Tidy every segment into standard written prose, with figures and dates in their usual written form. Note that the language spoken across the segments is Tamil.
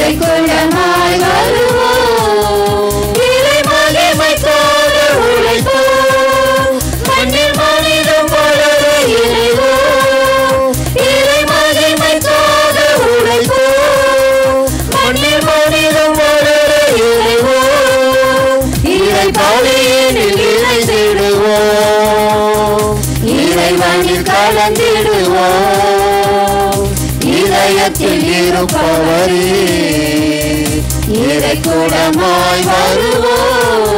இறைக்குலமாய் வருவோம், இறை மகிமைக்காக உழைப்போம், மண்ணில் மனிதம் வளர இறைவோம், இறை மகிமைக்காக உழைப்போம், மண்ணில் மனிதம் வளர இறைவோம், இறை பலியினில் இணைந்திடுவோம், இறைவனில் கலந்திடுவோம், இதயத்தில் இருப்பவரே இறைக்குலமாய் வருவோம்.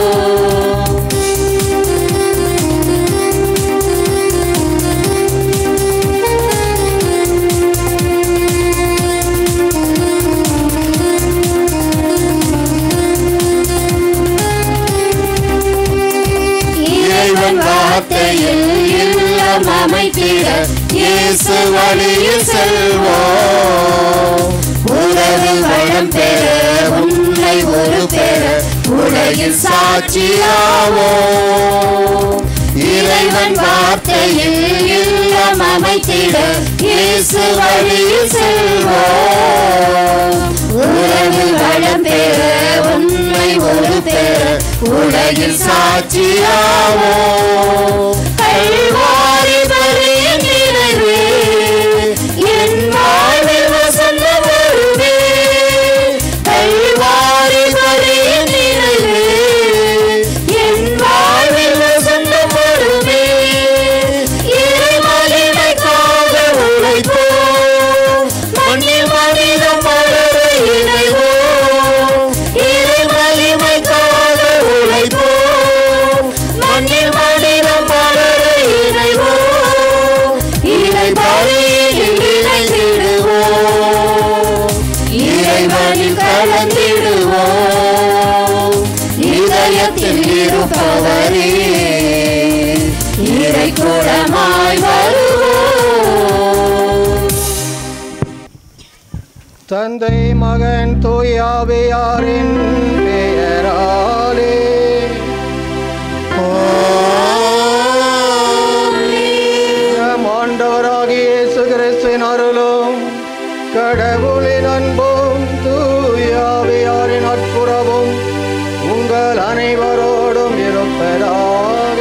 இறைவன் வார்த்தையில் இல்லம் அமைத்திட இயேசு வழியில் செல்வோம், உறவு வளம் பெற உன்னை ஒரு பெற உலகில் சாட்சியாவோம். இறைவன் வார்த்தையில் இல்லம் அமைத்திட இயேசு வழியில் செல்வோம், உறவு வளம் பெற உன்னை ஒரு பெற உலகில் சாட்சியாவோம். கல்வாரி பலியின் நிறைவே என் வாழ்வில் வசந்தம் வருவே, கல்வாரி பலியின் நிறைவே என் வாழ்வில் வசந்தம் வருவே, இறை மகிமைக்காக உழைப்போம், மண்ணில் மனிதம் வளர இணைவோம், இறை மகிமைக்காக உழைப்போம், மண்ணில் மனிதம் வளர இணைவோம், இறை பலியினில் இணைந்திடுவோம், இறைவனில் கலந்திடுவோம், இதயத்தில் இருப்பவரே இறைக்குலமாய் வருவோம். தந்தை மகன் தூய ஆவியாரின் பெயராலே நம் ஆண்டவராகிய இயேசு கிறிஸ்துவின் அருளும் கடவுளின் அன்பும் தூய ஆவியாரின் நட்புறவும் உங்கள் அனைவரோடும் இருப்பதாக.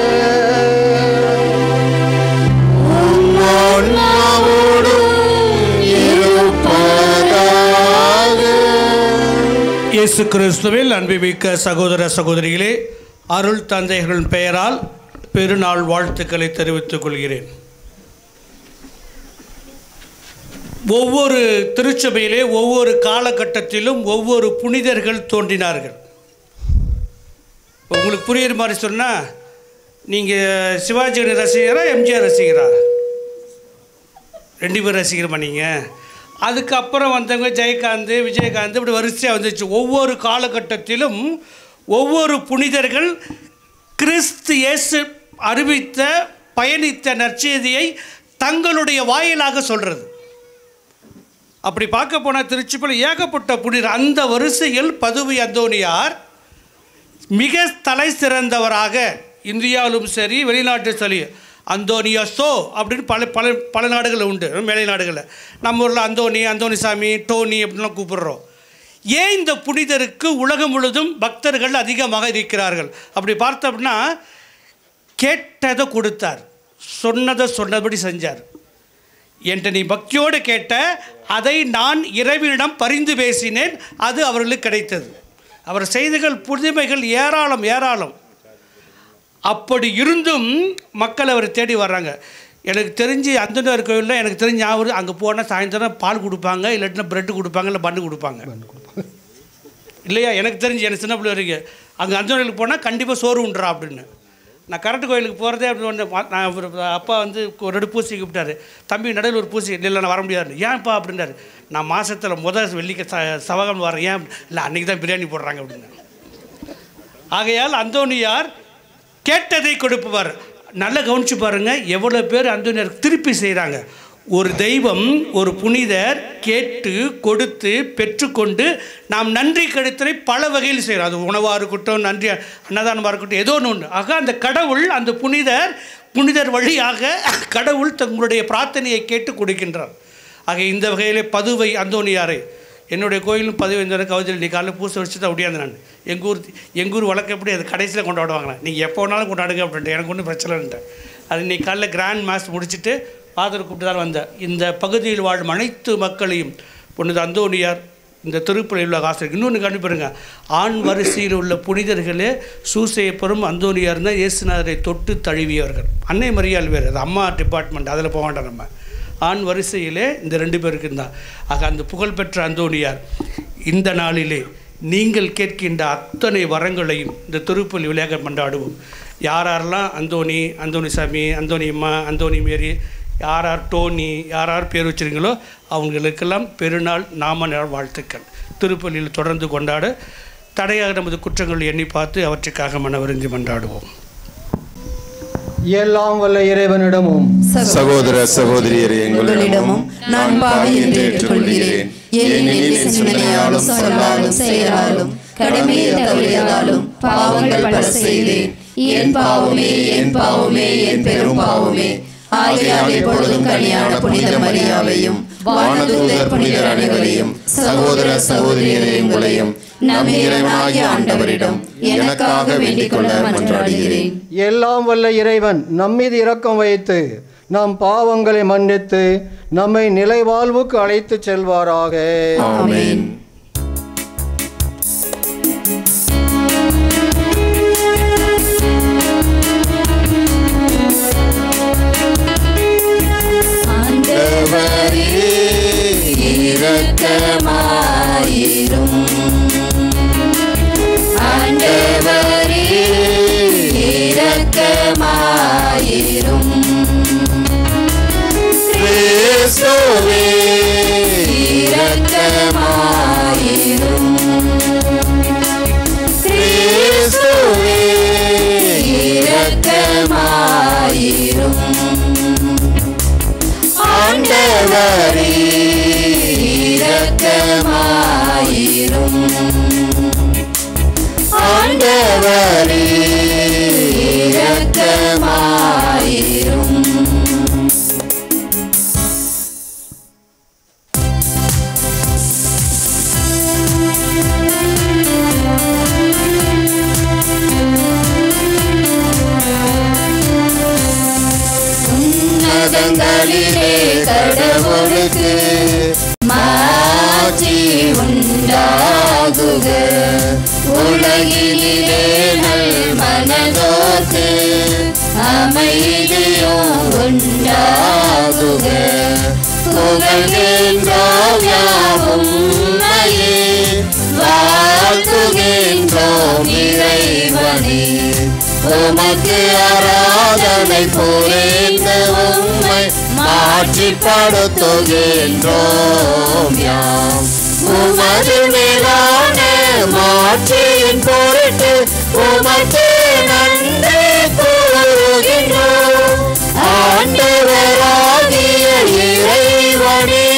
இயேசு கிறிஸ்துவில் அன்புமிக்க சகோதர சகோதரிகளே, அருள் தந்தைகளின் பெயரால் பெருநாள் வாழ்த்துக்களை தெரிவித்துக் கொள்கிறேன். ஒவ்வொரு திருச்சபையிலே ஒவ்வொரு காலகட்டத்திலும் ஒவ்வொரு புனிதர்கள் தோன்றினார்கள். உங்களுக்கு புரியுற மாதிரி சொன்னால், நீங்கள் சிவாஜி ரசிகரா எம்ஜிஆர் ரசிகரா? ரெண்டு பேர் ரசிகரமா நீங்கள்? அதுக்கப்புறம் வந்தவங்க ஜெயகாந்த், விஜயகாந்த், இப்படி வரிசையாக வந்துச்சு. ஒவ்வொரு காலகட்டத்திலும் ஒவ்வொரு புனிதர்கள் கிறிஸ்து இயேசு அறிவித்த பயணித்த நற்செய்தியை தங்களுடைய வாயிலாக சொல்கிறது. அப்படி பார்க்க போனால் திருச்சியில் ஏகப்பட்ட புனிதர். அந்த வரிசையில் பதுவை அந்தோனியார் மிக தலை சிறந்தவராக இந்தியாவிலும் சரி வெளிநாட்டிலும் சரி அந்தோனியாசோ அப்படின்னு பல பல பல நாடுகளில் உண்டு. மேலை நாடுகளில் நம்ம ஊரில் அந்தோனிசாமி, டோனி அப்படின்லாம் கூப்பிடுறோம். ஏன் இந்த புனிதருக்கு உலகம் முழுதும் பக்தர்கள் அதிகமாக இருக்கிறார்கள்? அப்படி பார்த்தோம் அப்படின்னா, கேட்டதை கொடுத்தார், சொன்னதை சொன்னபடி செஞ்சார். என்கிட்ட நீ பக்தியோடு கேட்ட அதை நான் இறைவனிடம் பரிந்து பேசினேன், அது அவர்களுக்கு கிடைத்தது. அவர் செய்திகள் புதுமைகள் ஏராளம் ஏராளம். அப்படி இருந்தும் மக்கள் அவர் தேடி வர்றாங்க. எனக்கு தெரிஞ்சு அந்தோனியார் கோயிலில் எனக்கு தெரிஞ்ச ஞாபகம், அங்கே போனால் சாயந்தரம் பால் கொடுப்பாங்க, இல்லாட்டினா ப்ரெட்டு கொடுப்பாங்க, இல்லை பண்ணு கொடுப்பாங்க இல்லையா? எனக்கு தெரிஞ்சு எனக்கு சின்ன பிள்ளை வரைக்கும் அங்கே அந்தோனியாருக்கு போனால் கண்டிப்பாக சோறு உண்டுறா அப்படின்னு. நான் கரெக்டு கோயிலுக்கு போகிறதே அப்படி ஒன்று. நான் அப்பா வந்து ஒரு 2 பூசி கூப்பிட்டாரு, தம்பி நடுவில் ஒரு பூசி இல்லை நான் வர முடியாது. ஏன்ப்பா அப்படின்னாரு. நான் மாதத்தில் முதல் வெள்ளிக்க சவகம் வரேன். ஏன்? இல்லை அன்றைக்கி தான் பிரியாணி போடுறாங்க அப்படின்னு. ஆகையால் அந்தோனியார் கேட்டதை கொடுப்பவர். நல்லா கவனித்து பாருங்கள், எவ்வளோ பேர் அந்தோனியார் திருப்பி செய்கிறாங்க. ஒரு தெய்வம், ஒரு புனிதர் கேட்டு கொடுத்து பெற்றுக்கொண்டு நாம் நன்றி கழித்தலை பல வகையில் செய்கிறோம். அது உணவாக இருக்கட்டும், நன்றி அன்னதானமாக இருக்கட்டும், ஏதோ ஒன்று. ஆக அந்த கடவுள், அந்த புனிதர் வழியாக கடவுள் தங்களுடைய பிரார்த்தனையை கேட்டு கொடுக்கின்றார். ஆக இந்த வகையிலே பதுவை அந்தோனியாரை என்னுடைய கோயிலும் 15 கவுதியில் நீ காலையில் பூசை வச்சு தான் முடியாது. நான் எங்கள் ஊர் வழக்கம் எப்படி அது கடைசியில் கொண்டாடுவாங்களே, நீங்கள் எப்போ வேணாலும் கொண்டாடுங்க அப்படின்ட்டு எனக்கு ஒன்றும் பிரச்சனை இல்லைன்ட்டேன். அது நீ காலைல கிராண்ட் மாஸ் முடிச்சுட்டு ஃபாதர் கூப்பிட்டு தான் வந்தேன். இந்த பகுதியில் வாழும் அனைத்து மக்களையும் புனித அந்தோனியார் இந்த திருப்பலியில் உள்ள ஆசிரியர் இன்னொன்று கண்டுபிடுங்க, ஆண் வரிசையில் உள்ள புனிதர்களே சூசையப்பரும் அந்தோனியார் தான் இயேசுநாதரை தொட்டு தழுவியவர்கள். அன்னை மரியாள் வேறு, அது அம்மா டிபார்ட்மெண்ட், அதில் போக வேண்டாம். நம்ம ஆண் வரிசையிலே இந்த 2 பேருக்கு தான். ஆக அந்த புகழ்பெற்ற அந்தோனியார் இந்த நாளிலே நீங்கள் கேட்கின்ற அத்தனை வரங்களையும் இந்த திருப்பலி விளையாக கொண்டாடுவோம். யாரெல்லாம் அந்தோனி சாமி, அந்தோனி அம்மா, அந்தோனி மேரி, யார் டோனி, யார் பேர் வச்சுருங்களோ அவங்களுக்கெல்லாம் பெருநாள் நாம நாள் வாழ்த்துக்கள். திருப்பலியில் தொடர்ந்து கொண்டாட தடையாக நமது குற்றங்களை எண்ணி பார்த்து அவற்றுக்காக மனவருந்தி கொண்டாடுவோம். எல்லாம் வல்ல இறைவனிடமும் சகோதர சகோதரியரே எங்களிடமும் நான் பாவி என்று ஏற்றுக்கொள்கிறேன். ஏனெனில் என் சிந்தனையாலும் சொல்லாலும் செயலாலும் கடமையை தவறியதாலும் பாவங்கள் பல செய்தேன். என் பாவமே என் பாவமே என் பெரும் பாவமே. ஆகையால் எப்பொழுதும் கனியான புனித மரியாவையும் வானதூதர் புனிதர் அனைவரையும் சகோதர சகோதரியரே உங்களையும் நம் இறைவனாகிய ஆண்டவரிடம் எனக்காக வேண்டிக் கொள்ள மன்றாடுகிறேன். எல்லாம் வல்ல இறைவன் நம்மீது இரக்கம் வைத்து நம் பாவங்களை மன்னித்து நம்மை நிலைவாழ்வுக்கு அழைத்து செல்வாராக. ஆமென். ஆண்டவரே இரக்கமாயிரும். ஆண்டவரே இரக்கமாயிரும். கிறிஸ்துவே இரக்கமாயிரும். கிறிஸ்துவே இரக்கமாயிரும். ஆண்டவரே இரக்கமாயிரும். ஆண்டவரே இரக்கமாயிரும். உன்னதங்களிலே கடவுளுக்கு மாட்சி உண்டாகுக. உலகிலே நல் மனதோர்க்கு அமைதியும் உண்டாகுக. புகழ்கின்றோம் யாவும் உம்மையே, வாழ்த்துகின்றோம் இறைவனே. உமக்கு ஆராதனை புரிந்து உம்மை மாட்சிப்படுத்துகின்றோம் யாம். உமது மேலான மாட்சியின் பொருட்டு உமக்கு நன்றி கூறுகின்றோம். ஆண்டவராகிய இறைவனே,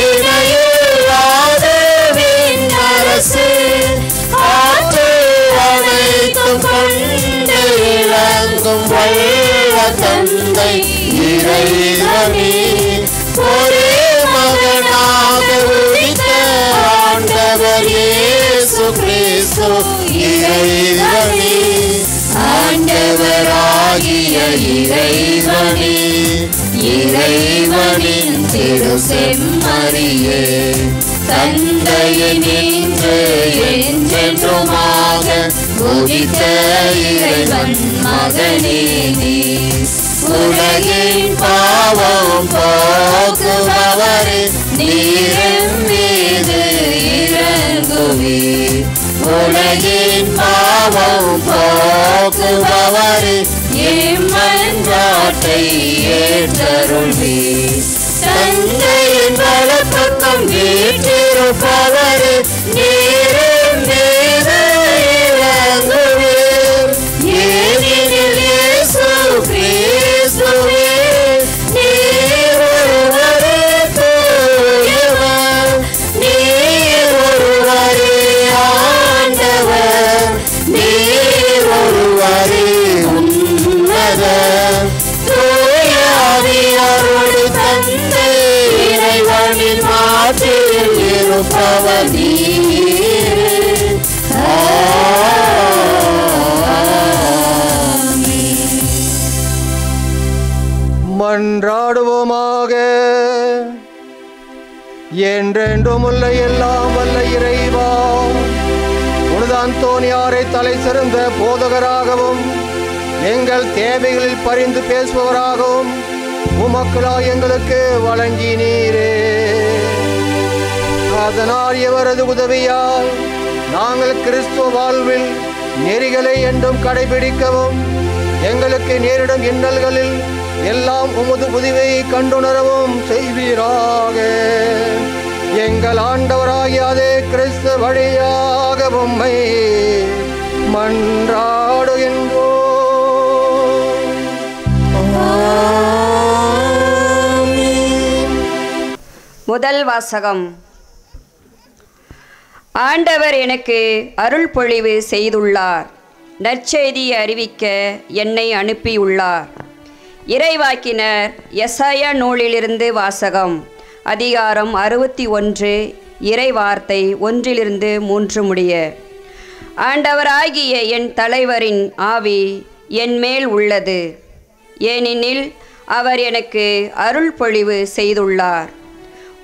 இணையில்லாத விண்ணரசு ஆற்றல் அனைத்தும் கொண்டு இறங்கும் வல்ல தந்தை இறைவனே, ஒரே மகனாக உதித்த ஆண்டவர் இயேசு கிறிஸ்து இறைவனே. ஆண்டவராகிய இறைவனே, இறைவனின் திரு செம்மறியே, தந்தையினின்று என்றென்றுமாக உதித்த இறைவன் மகனே நீ. உலகின் பாவம் போக்குபவரே, நீரின் மீது இறங்குவீர். உலகின் பாவம் போக்குபவரே, எம்மன்றாட்டை ஏற்றருள்வீர். தந்தையின் வலப்பக்கம் வீற்றிருப்பவரே, நீரின் மீது இறங்குவீர். ஏனெனில் இயேசு கிறிஸ்துவே நீர் ஒருவரே தூயவர், நீர் ஒருவரே ஆண்டவர், நீர் ஒருவரே உன்னதர். தூய ஆவியாரோடு தந்தை இறைவனின் மாற்றில் இருப்பவர். மன்றாடுவோமாக. என்றென்றும் உள்ள எல்லாம் வல்ல இறைவா, புனித அந்தோனியாரை தலை சிறந்த போதகராகவும் எங்கள் தேவைகளில் பரிந்து பேசுபவராகவும் உமக்களாய் எங்களுக்கு வழங்கினீரே. அதனால் இவரது உதவியால் நாங்கள் கிறிஸ்துவ வாழ்வில் நெறிகளை என்றும் கடைபிடிக்கவும் எங்களுக்கு நேரிடும் இன்னல்களில் எல்லாம் உமது உதவியை கண்டுணரவும் செய்வீராக. எங்கள் ஆண்டவராகிய அதே கிறிஸ்து வழியாக உம்மை மன்றாடுகின்றோம். முதல் வாசகம். ஆண்டவர் எனக்கு அருள் பொழிவு செய்துள்ளார். நற்செய்தியை அறிவிக்க என்னை அனுப்பியுள்ளார். இறைவாக்கினர் எசாயா நூலிலிருந்து வாசகம். அதிகாரம் 61, இறைவார்த்தை 1-3 முடிய. ஆண்டவராகிய என் தலைவரின் ஆவி என் மேல் உள்ளது, ஏனெனில் அவர் எனக்கு அருள் பொழிவு செய்துள்ளார்.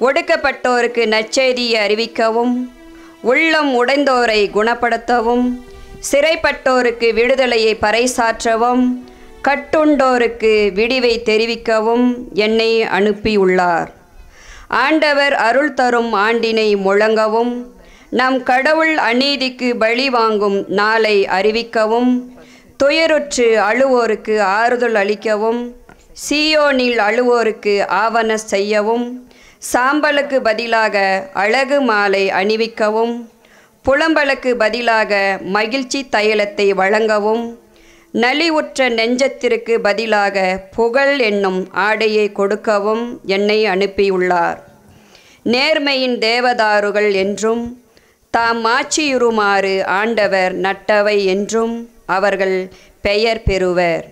ஒடுக்கப்பட்டோருக்கு நற்செய்தியை அறிவிக்கவும், உள்ளம் உடைந்தோரை குணப்படுத்தவும், சிறைப்பட்டோருக்கு விடுதலையை பறைசாற்றவும், கட்டுண்டோருக்கு விடிவை தெரிவிக்கவும் என்னை அனுப்பியுள்ளார். ஆண்டவர் அருள் தரும் ஆண்டினை முழங்கவும், நம் கடவுள் அநீதிக்கு பலி வாங்கும் நாளை அறிவிக்கவும், துயருற்று அழுவோருக்கு ஆறுதல் அளிக்கவும், சீயோனில் அழுவோருக்கு ஆவன செய்யவும், சாம்பலுக்கு பதிலாக அழகு மாலை அணிவிக்கவும், புலம்பலுக்கு பதிலாக மகிழ்ச்சி தைலத்தை வழங்கவும், நலிவுற்ற நெஞ்சத்திற்கு பதிலாக புகழ் என்னும் ஆடையை கொடுக்கவும் என்னை அனுப்பியுள்ளார். நேர்மையின் தேவதாருகள் என்றும், தாம் ஆட்சியுறுமாறு ஆண்டவர் நட்டவை என்றும் அவர்கள் பெயர் பெறுவர்.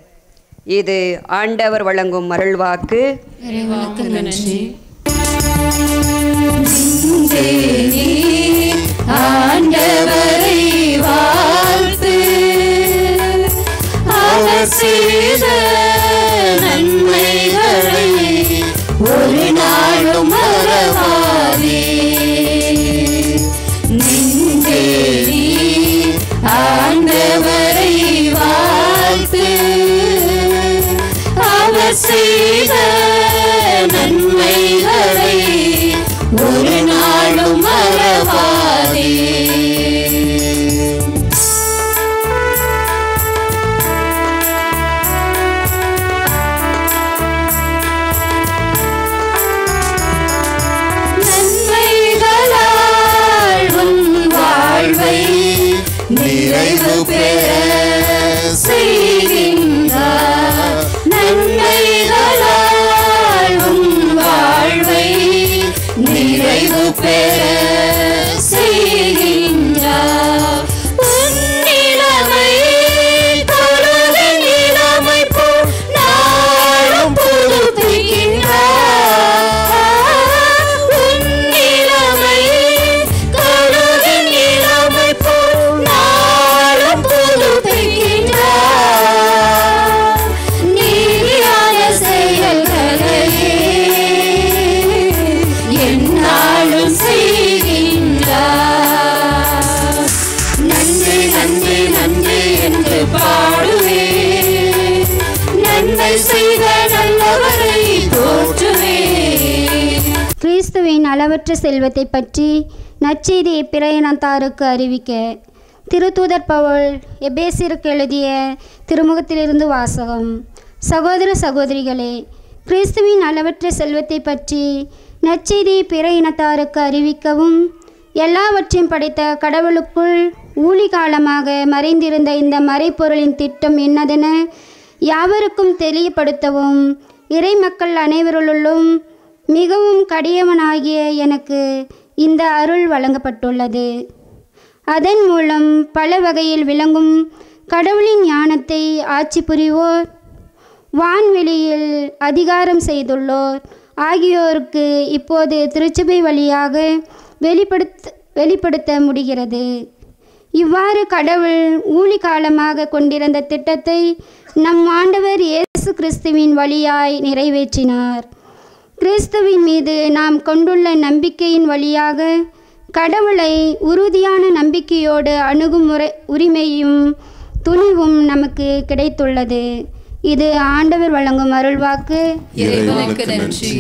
இது ஆண்டவர் வழங்கும் அருள்வாக்கு. இறைவனுக்கு நன்றி. ஆண்டவரை வாழ்த்து, அவர் செய்த நன்மைகளை ஒரு நாளும் மறவாதே. நெஞ்சே நீ ஆண்டவரை வாழ்த்து, அவர் செய்த நன்மைகளை ஒரு நாளும் மறவாதே. நன்மைகளால் உன் வாழ்வை நிறைவு பெற செய்கின்றார். நன்மைகளால் உன் வாழ்வை நிறைவு பெற செய்கின்றார். உன் நிலைமை தொழுகின் இளமை போல் நாளும் புதுப்பிக்கின்றார். உன் நிலைமை தொழுகின் இளமை போல் நாளும் புதுப்பிக்கின்றார். நீதியான செயல்களையே என்னாலும் செய்கின்றார். நன்றி நன்றி நன்றி என்று பாடுவேன், நன்மை செய்த நல்லவரை போற்றுவேன். கிறிஸ்துவின் அளவற்ற செல்வத்தை பற்றி நற்செய்தியை பிற இனத்தாருக்கு அறிவிக்க திருத்தூதர் பவுல் எபேசியருக்கு எழுதிய திருமுகத்திலிருந்து வாசகம். சகோதர சகோதரிகளே, கிறிஸ்துவின் அளவற்ற செல்வத்தை பற்றி நற்செய்தியை பிற இனத்தாருக்கு அறிவிக்கவும், எல்லாவற்றையும் படைத்த கடவுளுக்குள் ஊழி காலமாக மறைந்திருந்த இந்த மறைப்பொருளின் திட்டம் என்னதென யாவருக்கும் தெளிவுபடுத்தவும் இறை மக்கள் அனைவருள்ளும் மிகவும் கடியவனாகிய எனக்கு இந்த அருள் வழங்கப்பட்டுள்ளது. அதன் மூலம் பல வகையில் விளங்கும் கடவுளின் ஞானத்தை ஆட்சி புரிவோர், வான்வெளியில் அதிகாரம் செய்துள்ளோர் ஆகியோருக்கு இப்போது திருச்சபை வழியாக வெளிப்படுத்த முடிகிறது. இவ்வாறு கடவுள் ஊழி காலமாக கொண்டிருந்த திட்டத்தை நம் ஆண்டவர் இயேசு கிறிஸ்துவின் வழியாய் நிறைவேற்றினார். கிறிஸ்துவின் மீது நாம் கொண்டுள்ள நம்பிக்கையின் வழியாக கடவுளை உறுதியான நம்பிக்கையோடு அணுகும் உரிமையும் துணிவும் நமக்கு கிடைத்துள்ளது. இது ஆண்டவர் வழங்கும் அருள்வாக்கு. இறைவனுக்கு நன்றி.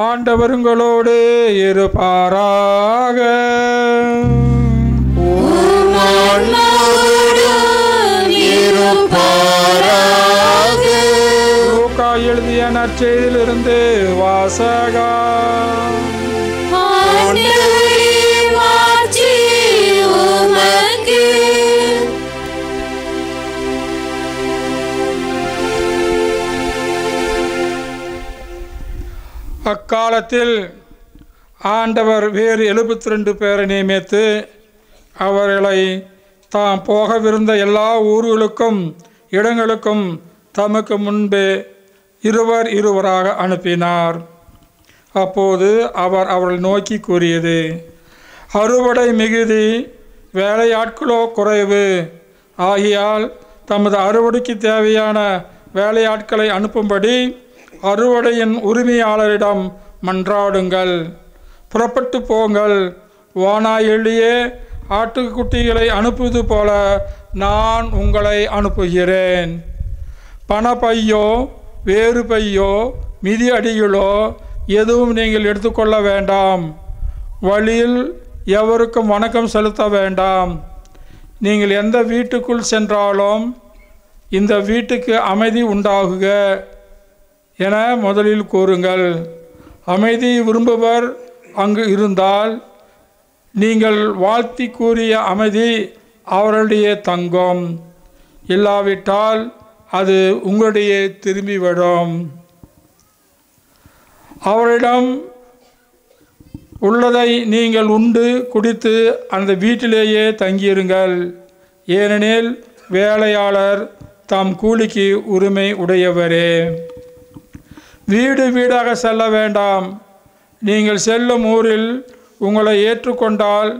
ஆண்டவர் உங்களோடு இருப்பாராக. லூக்கா எழுதிய நற்செய்தியிலிருந்து வாசகம். அக்காலத்தில் ஆண்டவர் வேறு 72 பேரை நியமித்து அவர்களை தாம் போகவிருந்த எல்லா ஊர்களுக்கும் இடங்களுக்கும் தமக்கு முன்பே இருவராக அனுப்பினார். அப்போது அவர் அவர்களை நோக்கி கூறியது, அறுவடை மிகுதி, வேலையாட்களோ குறைவு. ஆகையால் தமது அறுவடைக்கு தேவையான வேலையாட்களை அனுப்பும்படி அறுவடையின் உரிமையாளரிடம் மன்றாடுங்கள். புறப்பட்டு போங்கள். வானாயிலேயே ஆட்டுக்குட்டிகளை அனுப்புவது போல நான் உங்களை அனுப்புகிறேன். பணப்பையோ வேறு பையோ மிதி அடிகளோ எதுவும் நீங்கள் எடுத்துக்கொள்ள வேண்டாம். வழியில் எவருக்கும் வணக்கம் செலுத்த வேண்டாம். நீங்கள் எந்த வீட்டுக்குள் சென்றாலும் இந்த வீட்டுக்கு அமைதி உண்டாகுக என முதலில் கூறுங்கள். அமைதி விரும்புவர் அங்கு இருந்தால் நீங்கள் வாழ்த்தி கூறிய அமைதி அவருடைய தங்கும். இல்லாவிட்டால் அது உங்களுடைய திரும்பிவிடும். அவரிடம் உள்ளதை நீங்கள் உண்டு குடித்து அந்த வீட்டிலேயே தங்கியிருங்கள். ஏனெனில் வேலையாளர் தாம் கூலிக்கு உரிமை உடையவரே. வீடு வீடாக செல்ல வேண்டாம். நீங்கள் செல்லும் ஊரில் உங்களை ஏற்றுக்கொண்டால்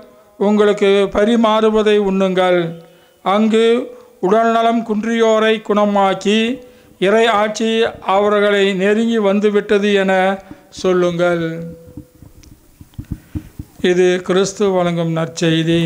உங்களுக்கு பரிமாறுவதை உண்ணுங்கள். அங்கு உடல்நலம் குன்றியோரை குணமாக்கி இறை ஆட்சி அவர்களை நெருங்கி வந்துவிட்டது என சொல்லுங்கள். இது கிறிஸ்து வழங்கும் நற்செய்தி.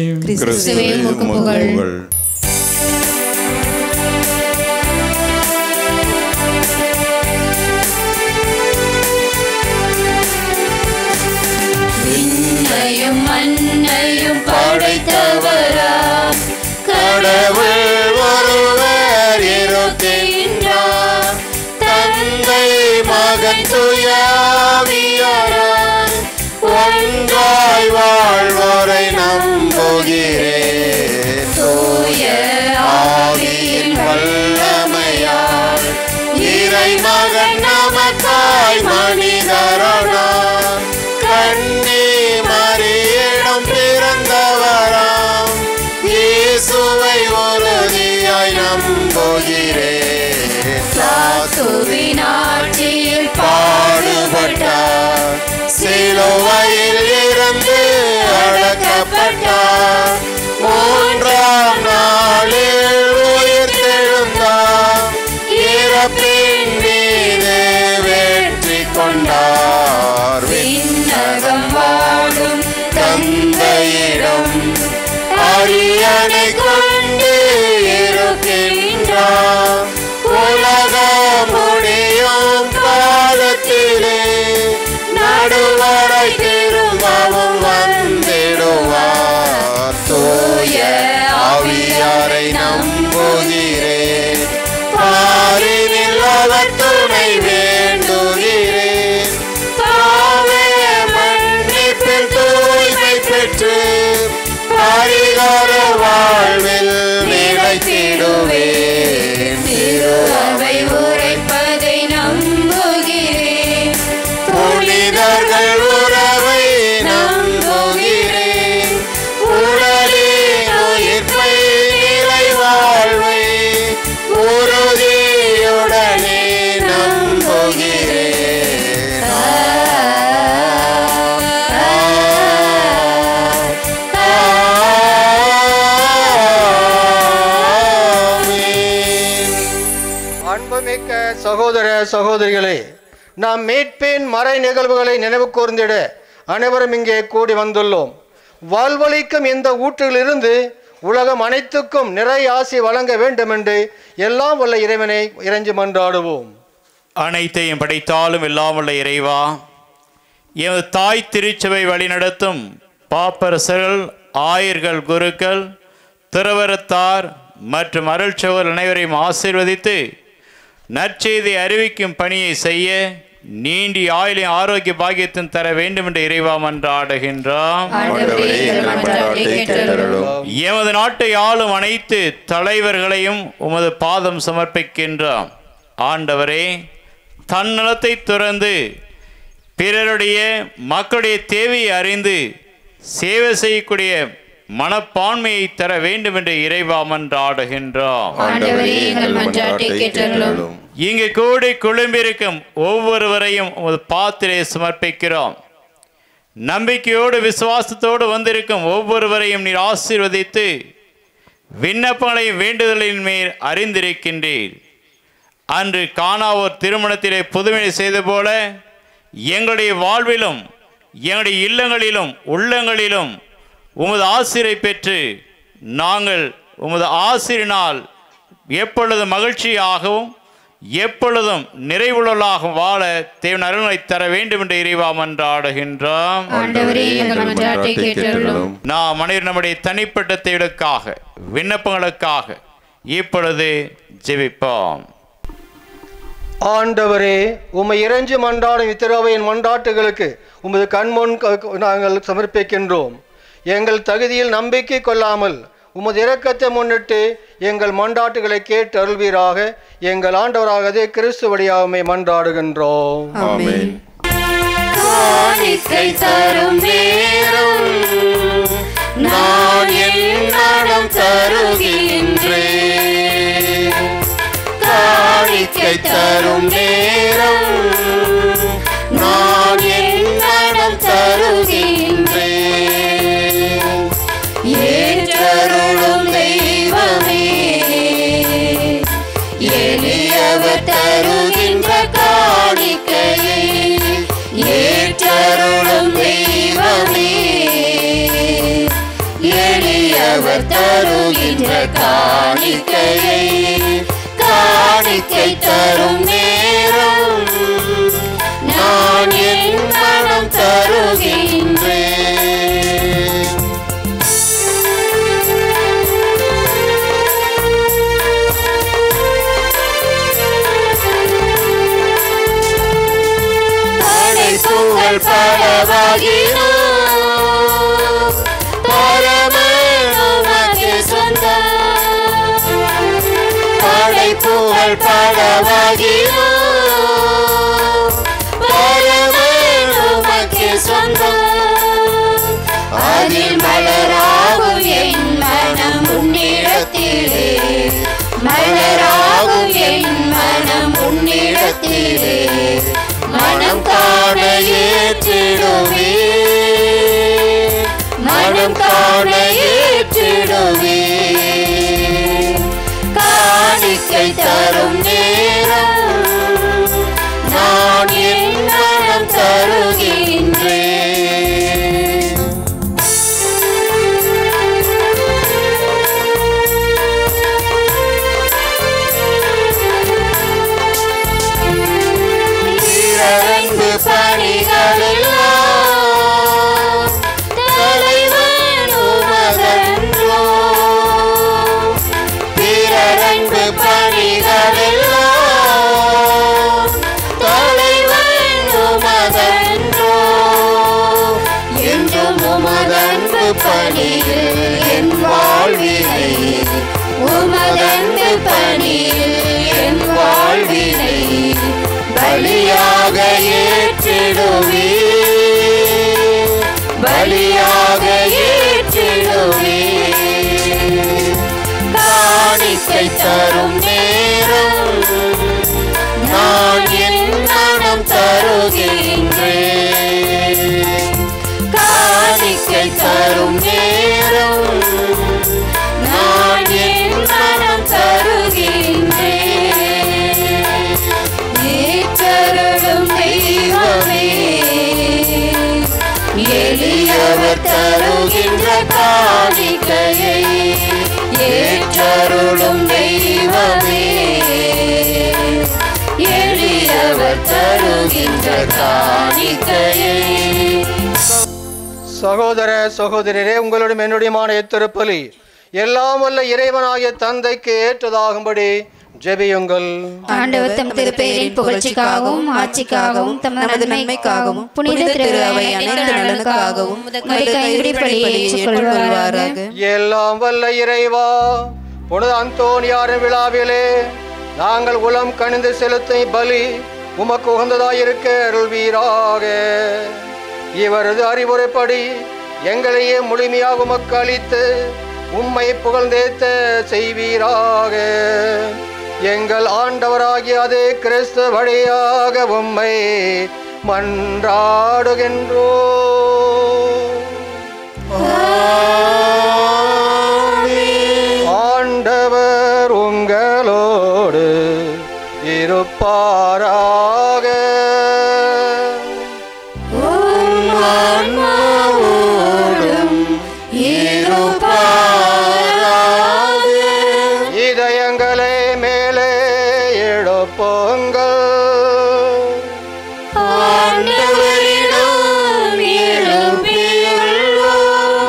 மண்ணையும் படைத்தவராம் கடவுள் ஒருவர் இருக்கின்றார். தந்தை மகன் தூய ஆவியாரால் ஒன்றாய் வாழ்வோரை நம்புகிறேன். தூய ஆவியின் வல்லமையால் இறைமகன் நமக்காய் மனிதரானார். கண்ணி மரியிடம் பிறந்தவராம் இயேசுவை உறுதியாய் நம்புகிறேன். சாத்துவின் ஆட்சியில் பாடுபட்டார். சிலுவையில் இருந்து அடக்கப்பட்டார். மூன்றாம் நாளில் உயிர்த்தெழுந்தார். இறப்பின் மீது வெற்றி கொண்டார். விண்ணகம் வாழும் தந்தையிடம் அரியணை கொண்டு இருக்கின்றார். உலகம் முடியும் காலத்திலே நடுவரை திரும்பவும் வந்திடுவார். அன்புமிக்க சகோதர சகோதரிகளே, நாம் மீட்பின் மறை நிகழ்வுகளை நினைவு கூர்ந்திட அனைவரும் இங்கே கூடி வந்துள்ளோம். வாழ்வளிக்கும் இந்த ஊற்றிலிருந்து உலகம் அனைத்துக்கும் நிறை ஆசி வழங்க வேண்டும் என்று எல்லாம் வல்ல இறைவனை இறைஞ்சி மன்றாடுவோம். அனைத்தையும் படைத்தாலும் எல்லாம் வல்ல இறைவா, எமது தாய் திருச்சபை வழிநடத்தும் பாப்பரசர்கள், ஆயர்கள், குருக்கள், துறவரத்தார் மற்றும் அருள்சகோதரர் அனைவரையும் ஆசீர்வதித்து நற்செய்தி அறிவிக்கும் பணியை செய்ய நீண்டி ஆயுளையும் ஆரோக்கிய பாக்கியத்தின் தர வேண்டும் என்று இறைவா மன்றாடுகின்றோம். எமது நாட்டை ஆளும் அனைத்து தலைவர்களையும் உமது பாதம் சமர்ப்பிக்கின்றோம். ஆண்டவரே, தன்னலத்தை துறந்து பிறருடைய மக்களுடைய தேவையை அறிந்து சேவை செய்யக்கூடிய மனப்பான்மையை தர வேண்டும் என்று இறைவா மன்றாடுகின்றோம். இங்கு கூடி குழும்பிருக்கும் ஒவ்வொருவரையும் உமது பாத்திரை சமர்ப்பிக்கிறோம். நம்பிக்கையோடு விசுவாசத்தோடு வந்திருக்கும் ஒவ்வொருவரையும் நீர் ஆசீர்வதித்து விண்ணப்பங்களையும் வேண்டுதலின் மேல் அறிந்திருக்கின்றீர். அன்று காணாவோர் திருமணத்திலே புதுமை செய்த போல எங்களுடைய வாழ்விலும் எங்களுடைய இல்லங்களிலும் உள்ளங்களிலும் உமது ஆசிரை பெற்று நாங்கள் உமது ஆசிரினால் எப்பொழுதும் மகிழ்ச்சியாகவும் எப்பொழுதும் நிறைவுள்ளலாகவும் வாழ தேவன் அருளை தர வேண்டும் என்று இறைவா மன்றாடுகின்றோம். நாம் அனைவரும் நம்முடைய தனிப்பட்ட தேவைகளுக்காக விண்ணப்பங்களுக்காக இப்பொழுது ஜெபிப்போம். ஆண்டவரே, உம்மை இறைஞ்சி மன்றாடும் இத்திரவையின் மன்றாட்டுகளுக்கு உமது கண்முன் நாங்கள் சமர்ப்பிக்கின்றோம். எங்கள் தகுதியில் நம்பிக்கை கொள்ளாமல் உமது இரக்கத்தை முன்னிட்டு எங்கள் மன்றாட்டுகளை கேட்டு அருள்வீராக. எங்கள் ஆண்டவராகவே கிறிஸ்து வழியாக உம்மை மன்றாடுகின்றோம். ஆமென். காணிக்கை தரும் நேரம் நான் என் மனம் தருகின்றேன். காணிக்கை தரும் நேரம் நான் என் மனம் தருகின்றேன். ஏற்றருளும் தெய்வமே, எளியவர் தருகின்ற காணிக்கையை ஏற்றருளும் தெய்வமே, எளியவர் தருகின்ற காணிக்கையை காணிக்கை தரும் நேரம் நான் என் மனம் தருகின்றேன். படைப்புகள் பலவாகினோம், பரமன் உமக்கு சொந்தம். படைப்புகள் பலவாகினோம், பரமன் உமக்கு சொந்தம். அதில் மலராகும் என் மனம் உன்னிடத்திலே, மலராகும் என் மனம் உன்னிடத்திலே மனம் காண ஏற்றிடுவே, மனம் காண ஏற்றிடுவே. காணிக்கை தரும் நேரம் நான் என் மனம் தருகின்றேன். அன்பு பணிகளெல்லாம் தலைவன் உமதன்றோ, பிறரன்பு பணிகளெல்லாம் தலைவன் உமதன்றோ. என்றும் உமதன்பு பணியில் என் வாழ்வினை, உமதன்பு பணியில் என் வாழ்வினை பலியாக ஏற்றிடுவே, பலியாக ஏற்றிடுவே. காணிக்கை தரும் நேரம் நான் என் மனம் தருகின்றேன். காணிக்கை தரும் நேரம் நான் என் மனம் தருகின்றேன். தருகின்ற காணிக்கையை ஏற்றருளும் தெய்வமே, எளியவர் தருகின்ற காணிக்கையை. சகோதர சகோதரரே, உங்களுடைய என்னுடையமான இத்திருப்பலி எல்லாம் வல்ல இறைவனாகிய தந்தைக்கு ஏற்றதாகும்படி ஜெபியுங்கள். ஆண்டவர் தம் திருப்பெயரின் புகழ்ச்சிக்காகவும் ஆட்சிக்காகவும் தமது நன்மைக்காகவும் புனித திரு அவை அனைத்து நலனுக்காகவும் உமது கைவிடிப்பலியை ஏற்றுக்கொள்வாராக. எல்லாம் வல்ல இறைவா, புனித அந்தோனியாரின் விழாவிலே நாங்கள் உளம் கணிந்து செலுத்தும் பலி உமக்கு உகந்ததாயிருக்க அருள்வீராக. இவரது அறிவுரைப்படி எங்களையே முழுமையாக உமக்கு அளித்து உம்மை புகழ்ந்தேத்த செய்வீராக. எங்கள் ஆண்டவராகிய அதே கிறிஸ்து வழியாக உம்மை மன்றாடுகின்றோ. ஆண்டவர் உங்களோடு இருப்பாராக. இதயங்களை மேலே எழுப்புங்கள்.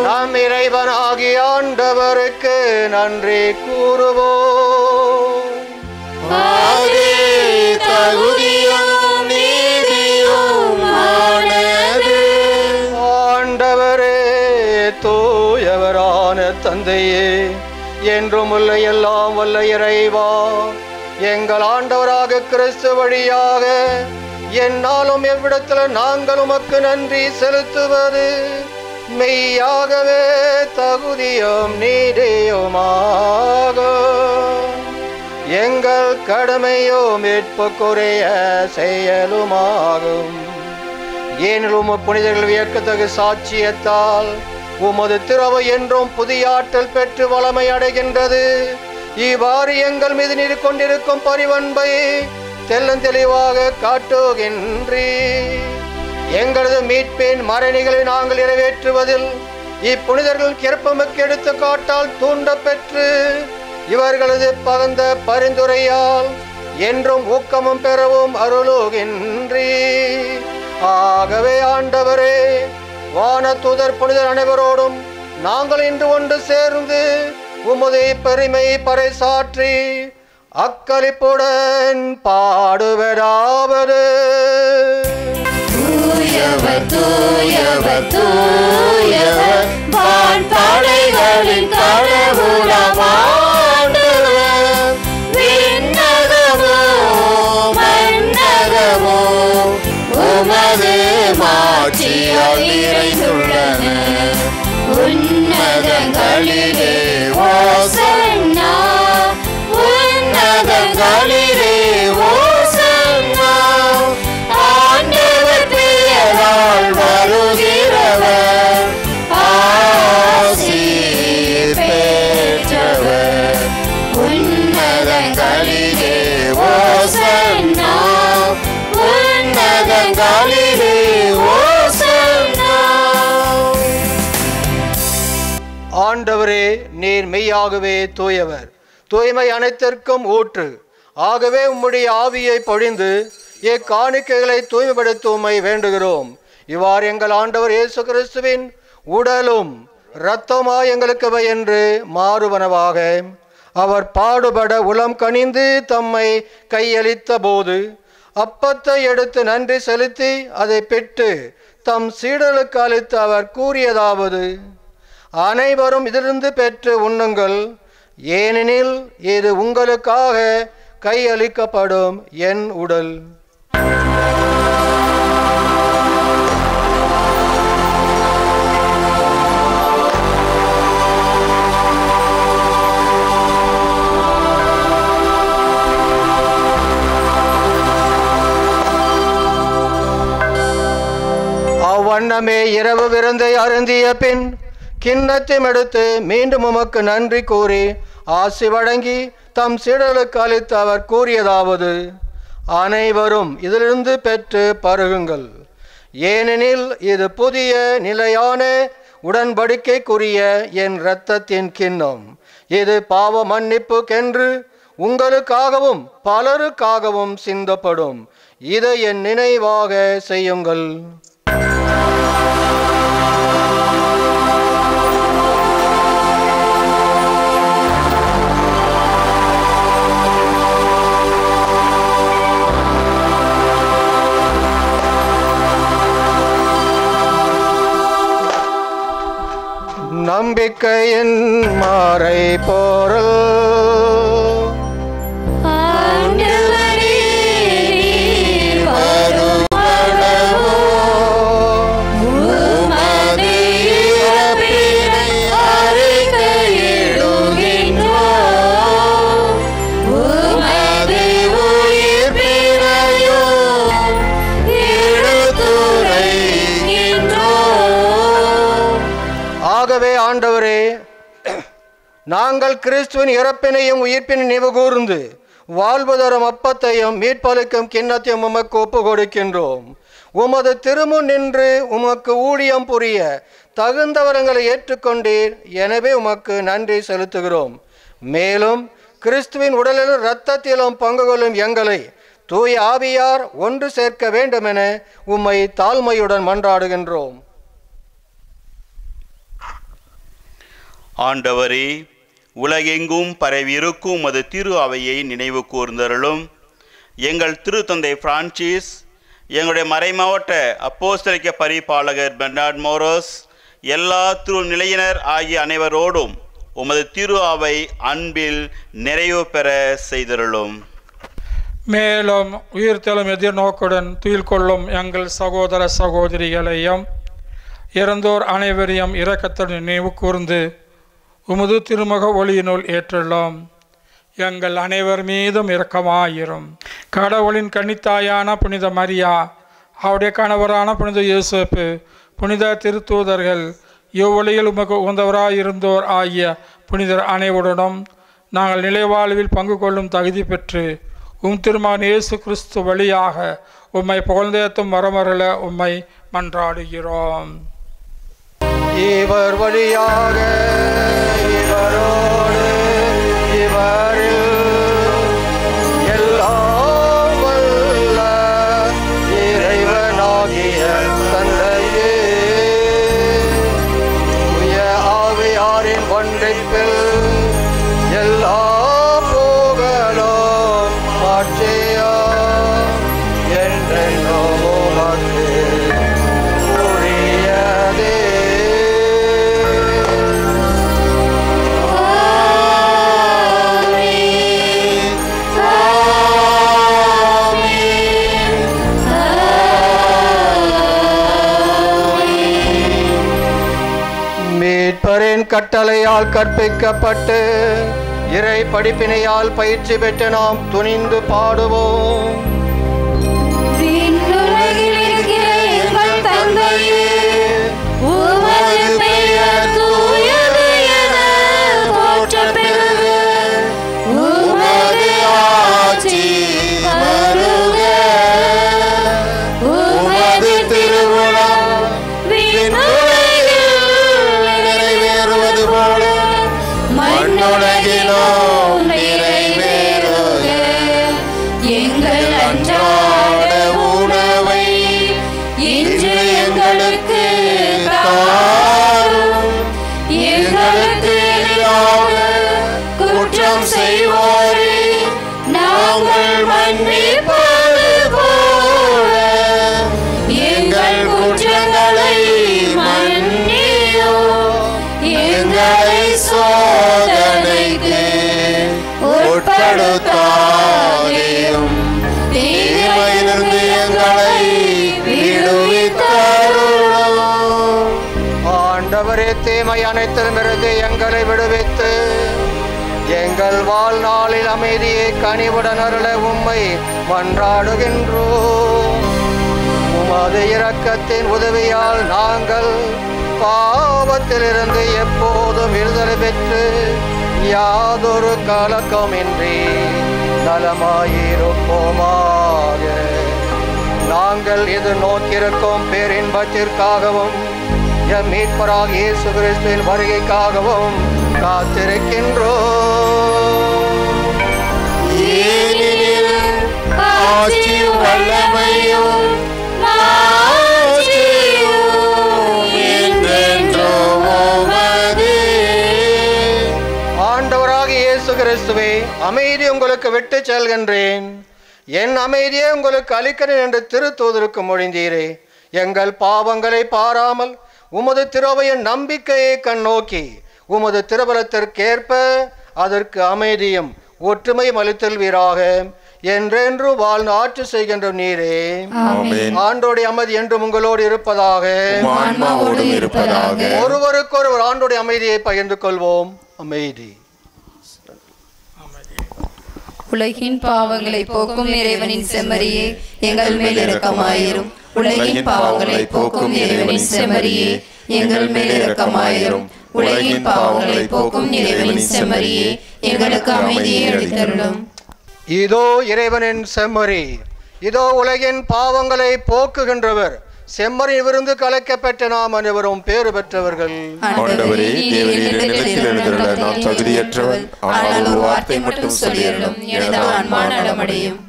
நம் இறைவனாகிய ஆண்டவருக்கு நன்றி கூறுவோம். ஆண்டவரே, தூயவரான தந்தையே, என்றும் உள்ள எல்லாம் வல்ல இறைவா, எங்கள் ஆண்டவராக கிறிஸ்து வழியாக என்னாலும் எவ்விடத்தில் நாங்கள் உமக்கு நன்றி செலுத்துவது மெய்யாகவே தகுதியும் நீதியுமாக. எங்கள் கடமையோ மீட்புக்குரிய செயலுமாகும். ஏனிலும் புனிதர்கள் வியக்கத்தகு சாட்சியத்தால் உமது திரவை என்றும் புதிய ஆற்றல் பெற்று வளமை அடைகின்றது. இவ்வாறு எங்கள் மீது நீர் கொண்டிருக்கும் பரிவன்பை தெளிவாக காட்டுகின்றீ. எங்களது மீட்பின் மறைகளை நாங்கள் நிறைவேற்றுவதில் இப்புனிதர்கள் கிருப்பமிக்கு எடுத்து காட்டால் தூண்ட பெற்று இவர்களது பகந்த பரிந்துரையால் என்றும் ஊக்கமும் பெறவும் அருளுகின்றீ. ஆகவே ஆண்டவரே, வான தூதர் புனிதர் அனைவரோடும் நாங்கள் இன்று ஒன்று சேர்ந்து உமது பெருமை பறைசாற்றி அக்களிப்புடன் பாடுவதாவது. தூயவர் தூயவர் தூயவர் வான்படைகளின் கடவுளாம் ஆண்டவர். விண்ணகமோ மண்ணகமோ உமது மாட்சியால் நிறைந்துள்ளன. உன்னதங்களிலே ஓசன்னா, உன்னதங்களிலே ஓசன்னா. ஆண்டவர் பெயரால் வருகிறவர் ஆசீர் பெற்றவர். உன்னதங்களிலே ஓசன்னா, உன்னதங்களிலே ஓசன்னா. ஆண்டவரே, நீர் மெய்யாகவே தூயவர், தூய்மை அனைத்திற்கும் ஊற்று. ஆகவே உம்முடைய ஆவியை பொழிந்து இக்காணிக்கைகளை தூய்மைப்படுத்த உம்மை வேண்டுகிறோம். இவ்வாறு எங்கள் ஆண்டவர் இயேசு கிறிஸ்துவின் உடலும் இரத்தமாய் எங்களுக்கு என்று மாறுவனவாக. அவர் பாடுபட உளம் கனிந்து தம்மை கையளித்த போது அப்பத்தை எடுத்து நன்றி செலுத்தி அதை பெற்று தம் சீடர்களுக்கு அளித்து அவர் கூறியதாவது: அனைவரும் இதிலிருந்து பெற்று உண்ணுங்கள், ஏனெனில் இது உங்களுக்காக கையளிக்கப்படும் என் உடல். அவ்வண்ணமே இரவு விருந்தை அருந்திய பின் கிண்ணத்தையும் எடுத்து மீண்டும் உமக்கு நன்றி கூறி ஆசி வழங்கி தம் சீடர்களுக்கு அளித்து அவர் கூறியதாவது: அனைவரும் இதிலிருந்து பெற்று பருகுங்கள், ஏனெனில் இது புதிய நிலையான உடன்படிக்கைக்குரிய என் இரத்தத்தின் கிண்ணம். இது பாவ மன்னிப்புக்கென்று உங்களுக்காகவும் பலருக்காகவும் சிந்தப்படும். இதை என் நினைவாக செய்யுங்கள். நம்பிக்கையின் மாறை பொருள் ஆண்டவரே, நாங்கள் கிறிஸ்துவின் இறப்பினையும் உயிர்ப்பினை நினைவு கூர்ந்து வாழ்வு தரும் அப்பத்தையும் மீட்பளிக்கும் கிண்ணத்தையும் உமக்கு ஒப்பு கொடுக்கின்றோம். உமது திருமுன் நின்று உமக்கு ஊழியம் புரிய தகுந்தவரங்களை ஏற்றுக்கொண்டீர். எனவே உமக்கு நன்றி செலுத்துகிறோம். மேலும் கிறிஸ்துவின் உடலிலும் இரத்தத்திலும் பங்கு கொள்ளும் எங்களை தூய ஆவியார் ஒன்று சேர்க்க வேண்டுமென உம்மை தாழ்மையுடன் மன்றாடுகின்றோம். ஆண்டவரே, உலகெங்கும் பரவியிருக்கும் அது திரு அவையை நினைவு கூர்ந்தருளும். எங்கள் திருத்தந்தை பிரான்சிஸ், எங்களுடைய மறைமாவட்ட அப்போஸ்தலிக்க பரிபாலகர் பெர்னார்ட் மோரோஸ், எல்லா திரு நிலையினர் ஆகிய அனைவரோடும் உமது திரு அவை அன்பில் நிறைவு பெற செய்தருளும். மேலும் உயிர்த்தெழும் எதிர்நோக்குடன் துயில் கொள்ளும் எங்கள் சகோதர சகோதரிகளையும் இறந்தோர் அனைவரையும் இரக்கத்துடன் நினைவு கூர்ந்து உமது திருமுக ஒளியினுள் ஏற்றுள்ளோம். எங்கள் அனைவர் மீதும் இரக்கமாயிரும். கடவுளின் கன்னித்தாயான புனித மரியா, அவருடைய கணவரான புனித யோசேப்பு, புனித திருத்தூதர்கள், இவ்வொழியில் உமக்கு உகந்தவராயிருந்தோர் ஆகிய புனிதர் அனைவருடனும் நாங்கள் நிலைவாழ்வில் பங்கு கொள்ளும் தகுதி பெற்று திருமகன் இயேசு கிறிஸ்து வழியாக உம்மை புகழ்ந்தேத்தும் வரமருள உம்மை மன்றாடுகிறோம். இவர் வழியாக இவரோடு இவரில் எல்லாம் வல்ல இறைவனாகிய தந்தையே, தூய ஆவியாரின் ஒன்றிப்பில் எல்லா புகழும் மாட்சியும் என்றென்றும் உமக்கு உரியதே. மீட்பரின் கட்டளையால் கற்பிக்கப்பட்டு இறை படிப்பினையால் பயிற்சி பெற்று நாம் துணிந்து பாடுவோம். ஆண்டவரே, தீமை அனைத்திலுமிருந்து எங்களை விடுவித்து எங்கள் வாழ்நாளில் அமைதியை கனிவுடன் அருள உம்மை மன்றாடுகின்றோம். உமது இரக்கத்தின் உதவியால் நாங்கள் பாவத்திலிருந்து எப்போதும் விடுதலை பெற்று யாதொரு கலக்கமின்றி நலமாயிருப்போமாக. நாங்கள் எதிர்நோக்கியிருக்கும் பேரின்பத்திற்காகவும் எம் மீட்பராக இயேசு கிறிஸ்துவின் வருகைக்காகவும் காத்திருக்கின்றோம். ஏனெனில் ஆட்சியும் வல்லமையும் என்றென்றும் உமதே. ஆண்டவராக இயேசு கிறிஸ்துவே, அமைதி உங்களுக்கு விட்டு செல்கின்றேன், என் அமைதியை உங்களுக்கு அளிக்கிறேன் என்று திருத்தூதருக்கு மொழிந்தீரே. எங்கள் பாவங்களை பாராமல் உமது திருவையின் நம்பிக்கையை கண்ணோக்கி உமது திருபலத்திற்கேற்ப அதற்கு அமைதியும் ஒற்றுமையும் அளித்தல்வீராக. என்றென்று வாழ்ந்து ஆட்சி செய்கின்ற நீரே. ஆண்டோடைய அமைதி என்றும் உங்களோடு இருப்பதாக. ஒருவருக்கொருவர் ஆண்டோடைய அமைதியை பகிர்ந்து கொள்வோம். அமைதி. உலகின் பாவங்களை போக்கும் இறைவனின் செம்மறியே, எங்கள் மேல் இரக்கமாயிரும். உலகின் பாவங்களை போக்கும் இறைவனின் செம்மறியே, எங்கள் மேல் இரக்கமாயிரும். உலகின் பாவங்களை போக்கும் இறைவனின் செம்மறியே, எங்களுக்கு அமைதியை அளித்தருளும். இதோ இறைவனின் செம்மறி, இதோ உலகின் பாவங்களை போக்குகின்றவர். செம்மறி விருந்து கலைக்கப்பட்ட நாம் அனைவரும் பேறு பெற்றவர்கள். ஆண்டவரே, தேவரீர் நிலத்தில் எழுந்துள்ள நான் தகுதியற்றவன், ஆனால் ஒரு வார்த்தை மட்டும் சொல்லியருளும், எனது ஆன்மா நலமடையும்.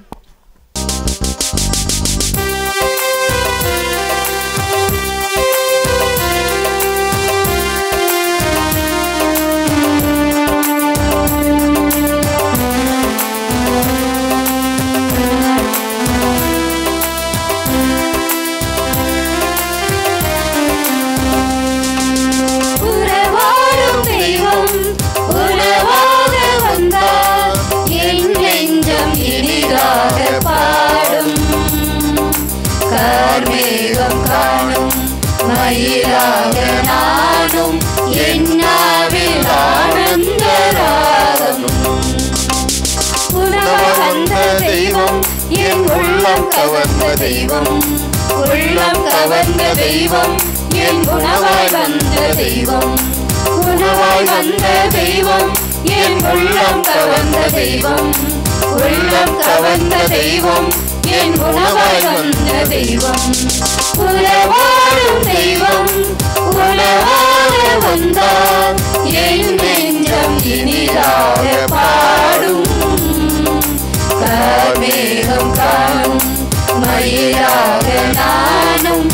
கார்மேகம் காணும் மயிலாக நானும் என்னாவில் ஆனந்த ராகம். உணவாய் வந்த தெய்வம், என் உள்ளம் கவர்ந்த தெய்வம். உள்ளம் கவர்ந்த தெய்வம், என் உணவாய் வந்த தெய்வம். உணவாய் வந்த தெய்வம், என் உள்ளம் கவர்ந்த தெய்வம். உள்ளம் கவர்ந்த தெய்வம், என் உணவாய் வந்த தெய்வம். உறவாடும் தெய்வம் உணவாக வந்தார், என் நெஞ்சம் இனிதாக பாடும். கார்மேகம் காணும் மயிலாக நானும்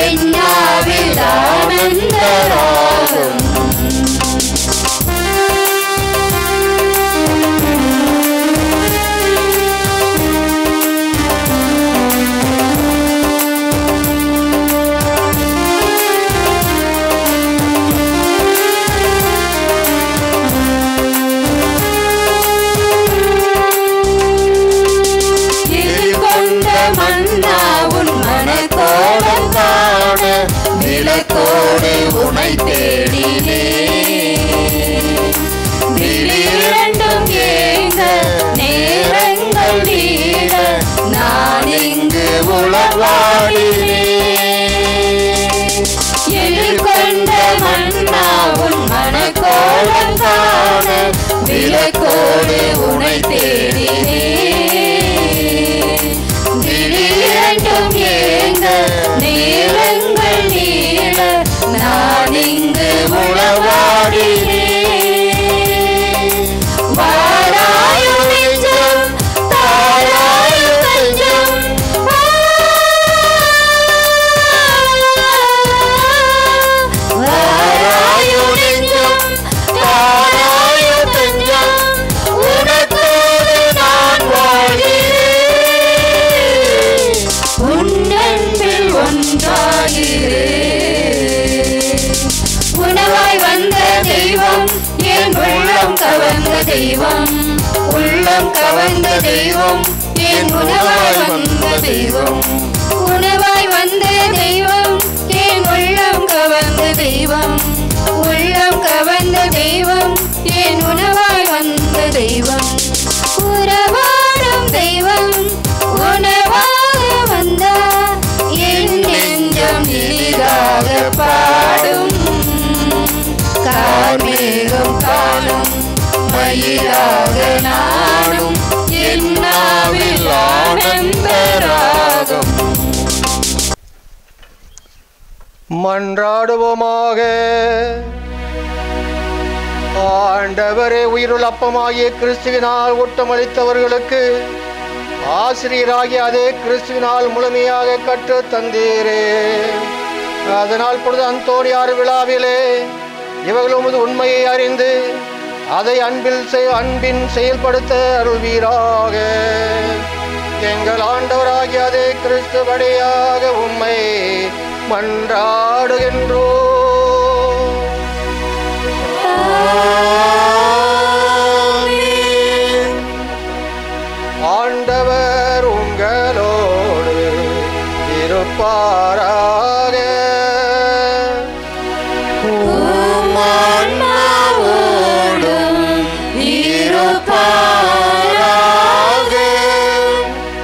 என்னாவில் ஆனந்த ராகம். விளக்கோடு உனை தேடினே, விழிரண்டும் ஏங்க நேரங்கள் வீழ நான் இங்கு உளவாடினே. எதிர்கொண்ட மன்னா உன் மனக்கோலம் காண விளக்கோடு உனை தேடினே. விழிரண்டும் ஏங்க நேரங்கள் நீள நான் இங்கு உளவாடினே. வாராயு நெஞ்சம் தாராயு நெஞ்சம், வாராயு நெஞ்சம் தாராயு நெஞ்சம், உனக்கோடு நான் வாழ்கிறேன், உன்னன்பில் ஒன்றாகிறேன். உணவாய் வந்த தெய்வம், என் உள்ளம் கவர்ந்த தெய்வம். உள்ளம் கவர்ந்த தெய்வம், என் உணவாய் வந்த தெய்வம். உணவாய் வந்த தெய்வம், என் உள்ளம் கவர்ந்த தெய்வம். உள்ளம் கவர்ந்த தெய்வம், என் உணவாய் வந்த தெய்வம். உறவாடும் தெய்வம் உணவாக வந்தார், என் நெஞ்சம் இனிதாக பாடும். கார்மேகம் காணும் மயிலாக நானும் என்னாவில் ஆனந்த ராகம். மன்றாடுவோமாக. ஆண்டவரே, உயிருள்ள அப்பமாகிய கிறிஸ்துவினால் ஊட்டமளித்தவர்களுக்கு ஆசிரியராகிய அதே கிறிஸ்துவினால் முழுமையாக கற்று தந்தீரே. அதனால் பொழுது அந்தோனியார் விழாவிலே இவர்கள் உமது உண்மையை அறிந்து அதை அன்பின் செயல்படுத்த அருள்வீராக. எங்கள் ஆண்டவராகிய அதே கிறிஸ்து வழியாக உம்மை மன்றாடுகின்றோ. ஆண்டவர் உங்களோடு இருப்பாராக.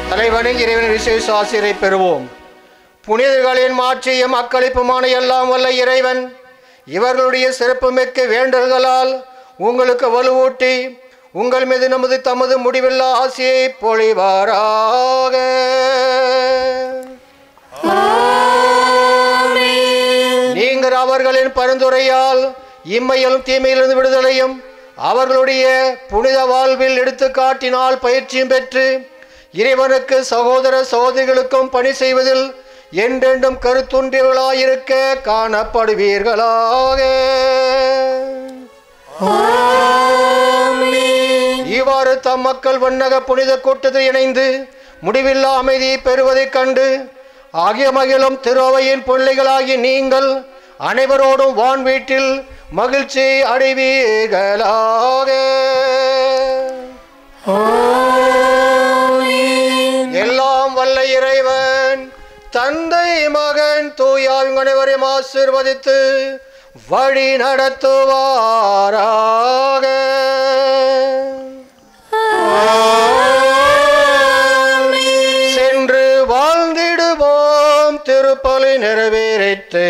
தலைவனின் இறைவனின் விசேஷ ஆசிரை பெறுவோம். புனிதர்களின் மாட்சியும் அக்களிப்புமான எல்லாம் வல்ல இறைவன் இவர்களுடைய சிறப்புமிக்க வேண்டல்களால் உங்களுக்கு வலுவூட்டி உங்கள் மீது தமது முடிவில்லா ஆசையை பொழிவாராக. நீங்கள் அவர்களின் பரிந்துரையால் இம்மையிலும் தீமையிலிருந்து விடுதலையும் அவர்களுடைய புனித வாழ்வில் எடுத்துக்காட்டினால் பயிற்சியும் பெற்று இறைவனுக்கு சகோதர சகோதரிகளுக்கும் பணி செய்வதில் என்றென்றும் கருத்துன்றியவர்களாயிருக்க காணப்படுவீர்களாக. இவ்வாறு தம் மக்கள் வண்ணக புனித கூட்டத்தில் இணைந்து முடிவில்லா அமைதியை பெறுவதைக் கண்டு ஆகிய மகிழும் திருவையின் பிள்ளைகளாகி நீங்கள் அனைவரோடும் வான் வீட்டில் மகிழ்ச்சி அடைவீர்களாக. எல்லாம் வல்ல இறைவன் தந்தை மகன் தூயாவின் அனைவரையும் ஆசீர்வதித்து வழி நடத்துவாராக. சென்று வாழ்ந்திடுவோம். திருப்பலி நிறைவேறிற்று.